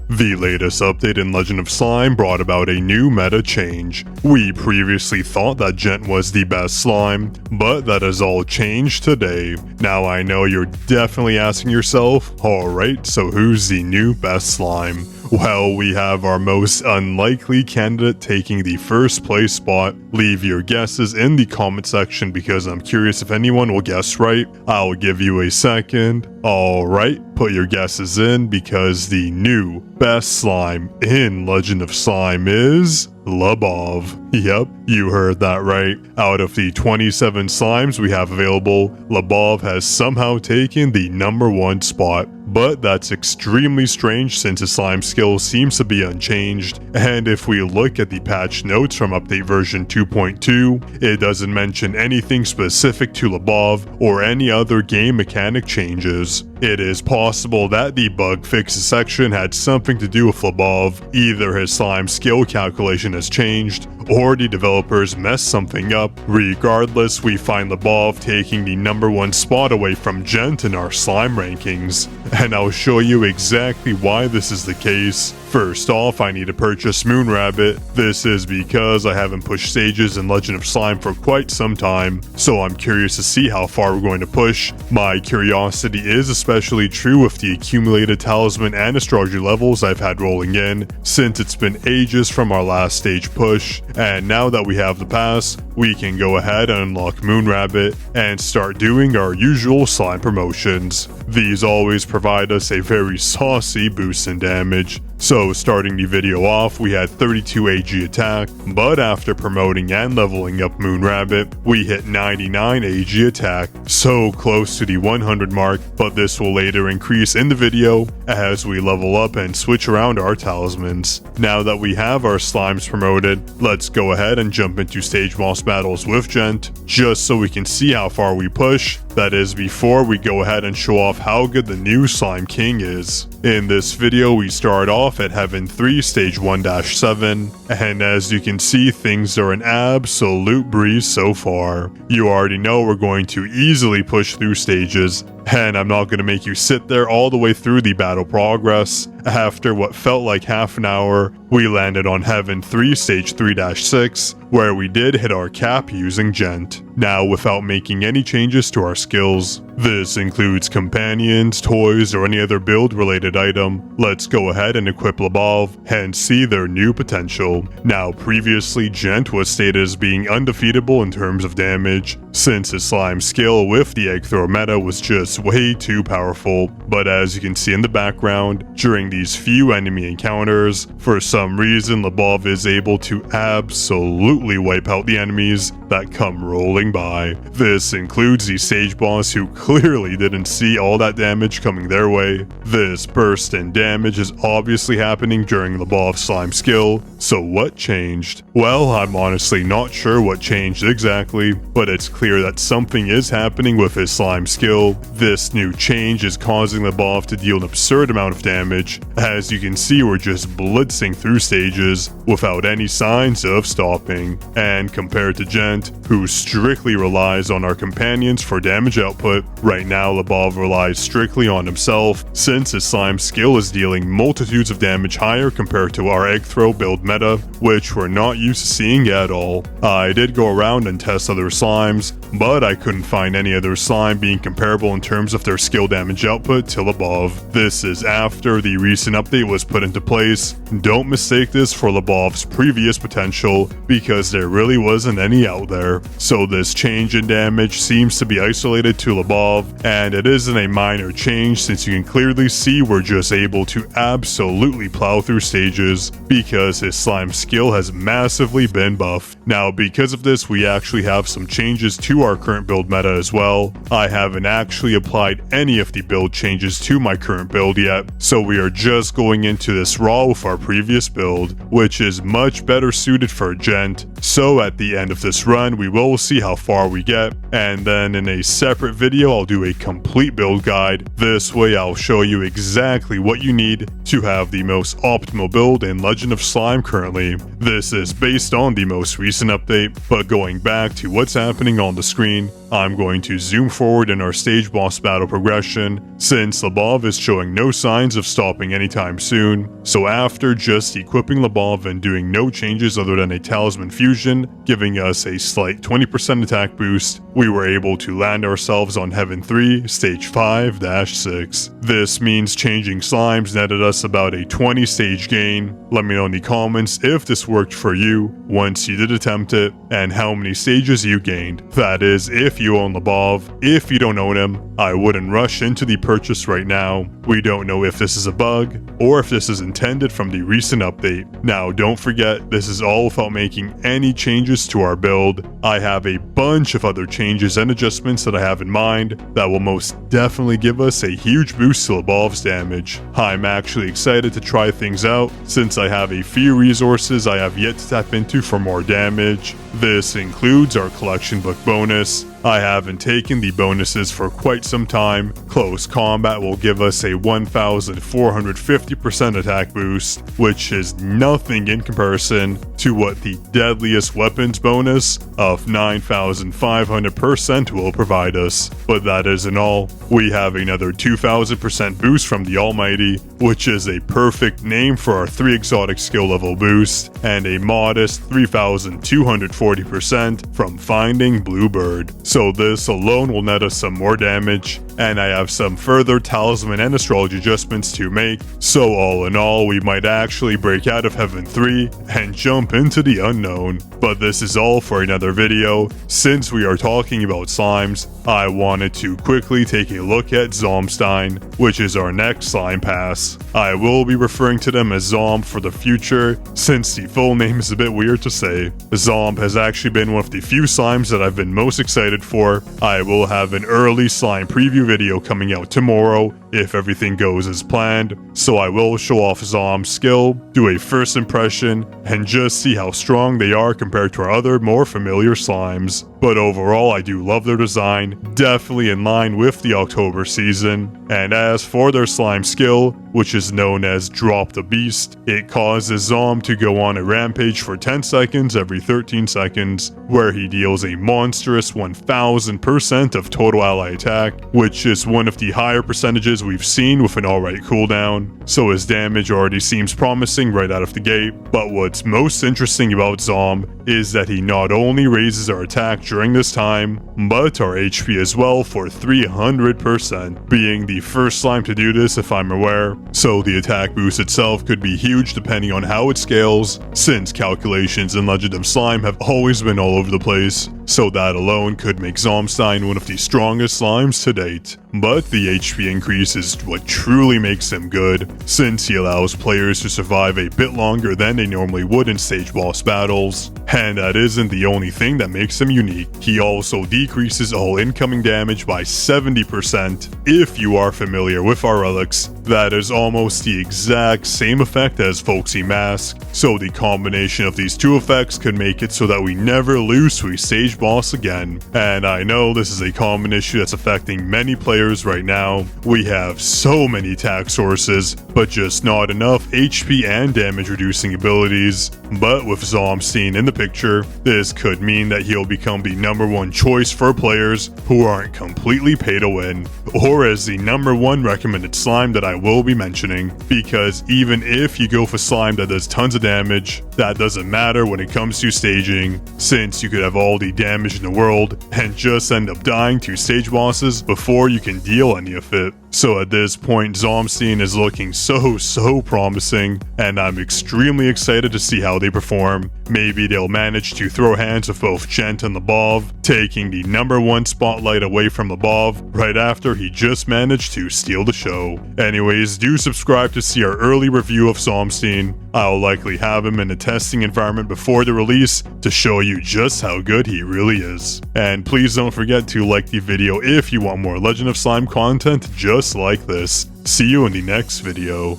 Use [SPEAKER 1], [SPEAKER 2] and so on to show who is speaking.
[SPEAKER 1] The latest update in Legend of Slime brought about a new meta change. We previously thought that Gent was the best slime, but that has all changed today. Now I know you're definitely asking yourself, alright, so who's the new best slime? Well, we have our most unlikely candidate taking the first place spot. Leave your guesses in the comment section because I'm curious if anyone will guess right. I'll give you a second. Alright, put your guesses in because the new best slime in Legend of Slime is Laev. Yep, you heard that right. Out of the 27 slimes we have available, Laev has somehow taken the #1 spot. But that's extremely strange since his slime skill seems to be unchanged, and if we look at the patch notes from update version 2.2, it doesn't mention anything specific to Laev or any other game mechanic changes. It is possible that the bug fixes section had something to do with Laev. Either his slime skill calculation has changed, or the developers messed something up. Regardless, we find Laev taking the #1 spot away from Gent in our slime rankings. And I'll show you exactly why this is the case. First off, I need to purchase Moonrabbit. This is because I haven't pushed stages in Legend of Slime for quite some time, so I'm curious to see how far we're going to push. My curiosity is especially true with the accumulated talisman and astrology levels I've had rolling in, since it's been ages from our last stage push, and now that we have the pass, we can go ahead and unlock Moonrabbit and start doing our usual slime promotions. These always provide us a very saucy boost in damage. So starting the video off, we had 32 AG attack, but after promoting and leveling up Moonrabbit, we hit 99 AG attack, so close to the 100 mark, but this will later increase in the video as we level up and switch around our talismans. Now that we have our slimes promoted, let's go ahead and jump into stage boss battles with Gent, just so we can see how far we push. That is before we go ahead and show off how good the new Slime King is. In this video, we start off at Heaven 3 stage 1-7, and as you can see, things are an absolute breeze so far. You already know we're going to easily push through stages, and I'm not going to make you sit there all the way through the battle progress. After what felt like half an hour, we landed on Heaven 3 stage 3-6, where we did hit our cap using Gent. Now, without making any changes to our skills, this includes companions, toys, or any other build related item, let's go ahead and equip Laev and see their new potential. Now, previously Gent was stated as being undefeatable in terms of damage, since his slime skill with the egg throw meta was just way too powerful. But as you can see in the background, during these few enemy encounters, for some reason Laev is able to absolutely wipe out the enemies that come rolling by. This includes the stage boss who clearly didn't see all that damage coming their way. This burst in damage is obviously happening during Laev's slime skill, so what changed? Well, I'm honestly not sure what changed exactly, but it's clear that something is happening with his slime skill. This new change is causing Laev to deal an absurd amount of damage. As you can see, we're just blitzing through stages without any signs of stopping. And compared to Gent, who strictly relies on our companions for damage output, right now Laev relies strictly on himself, since his slime skill is dealing multitudes of damage higher compared to our egg throw build meta, which we're not used to seeing at all. I did go around and test other slimes, but I couldn't find any other slime being comparable in terms of their skill damage output to Laev. This is after the recent update was put into place. Don't mistake this for Laev's previous potential, because there really wasn't any out there. So this change in damage seems to be isolated to Laev, and it isn't a minor change since you can clearly see we're just able to absolutely plow through stages because his slime skill has massively been buffed. Now, because of this, we actually have some changes to our current build meta as well. I haven't actually applied any of the build changes to my current build yet, so we are just going into this raw with our previous build, which is much better suited for Gent. So at the end of this run, we will see how far we get, and then in a separate video I'll do a complete build guide. This way I'll show you exactly what you need to have the most optimal build in Legend of Slime currently. This is based on the most recent update, but going back to what's happening on the screen, I'm going to zoom forward in our stage boss battle progression, since Laev is showing no signs of stopping anytime soon. So after just equipping Laev and doing no changes other than a talisman fusion, giving us a slight 20% attack boost, we were able to land ourselves on Heaven 3, stage 5-6. This means changing slimes netted us about a 20 stage gain. Let me know in the comments if this worked for you once you did attempt it, and how many stages you gained. That is, if you own Laev. If you don't own him, I wouldn't rush into the purchase right now. We don't know if this is a bug, or if this is intended from the recent update. Now don't forget, this is all without making any changes to our build. I have a bunch of other changes and adjustments that I have in mind that will most definitely give us a huge boost to Laev's damage. I'm actually excited to try things out, since I have a few resources I have yet to tap into for more damage. This includes our collection book bonus. I haven't taken the bonuses for quite some time. Close combat will give us a 1450% attack boost, which is nothing in comparison to what the deadliest weapons bonus of 9500% will provide us. But that isn't all. We have another 2000% boost from the Almighty, which is a perfect name for our 3 exotic skill level boost, and a modest 3240% from finding Bluebird. So this alone will net us some more damage, and I have some further talisman and astrology adjustments to make. So all in all, we might actually break out of Heaven 3 and jump into the unknown. But this is all for another video. Since we are talking about slimes, I wanted to quickly take a look at Zomstein, which is our next slime pass. I will be referring to them as Zom for the future, since the full name is a bit weird to say. Zom has actually been one of the few slimes that I've been most excited for. I will have an early slime preview video coming out tomorrow if everything goes as planned, so I will show off Zom's skill, do a first impression, and just see how strong they are compared to our other more familiar slimes. But overall, I do love their design, definitely in line with the October season. And as for their slime skill, which is known as Drop the Beast, it causes Zom to go on a rampage for 10 seconds every 13 seconds, where he deals a monstrous 1000% of total ally attack, which is one of the higher percentages we've seen with an alright cooldown. So his damage already seems promising right out of the gate. But what's most interesting about Zom is that he not only raises our attack during this time, but our HP as well for 300%, being the first slime to do this if I'm aware. So the attack boost itself could be huge depending on how it scales, since calculations in Legend of Slime have always been all over the place. So that alone could make Zomstein one of the strongest slimes to date. But the HP increase is what truly makes him good, since he allows players to survive a bit longer than they normally would in stage boss battles. And that isn't the only thing that makes him unique. He also decreases all incoming damage by 70%. If you are familiar with our relics, that is almost the exact same effect as Folksy Mask. So the combination of these two effects could make it so that we never lose to a stage boss again. And I know this is a common issue that's affecting many players right now. We have so many attack sources, but just not enough HP and damage reducing abilities. But with Zomstein in the picture, this could mean that he'll become the #1 choice for players who aren't completely pay to win, or as the #1 recommended slime that I will be mentioning, because even if you go for slime that does tons of damage, that doesn't matter when it comes to staging, since you could have all the damage in the world and just end up dying to stage bosses before you can deal any of it. So at this point, Zomstein is looking so promising, and I'm extremely excited to see how they perform. Maybe they'll manage to throw hands with both Gent and Laev, taking the #1 spotlight away from Laev right after he just managed to steal the show. Anyways, do subscribe to see our early review of Zomstein. I'll likely have him in a testing environment before the release to show you just how good he really is. And please don't forget to like the video if you want more Legend of Slime content just like this. See you in the next video.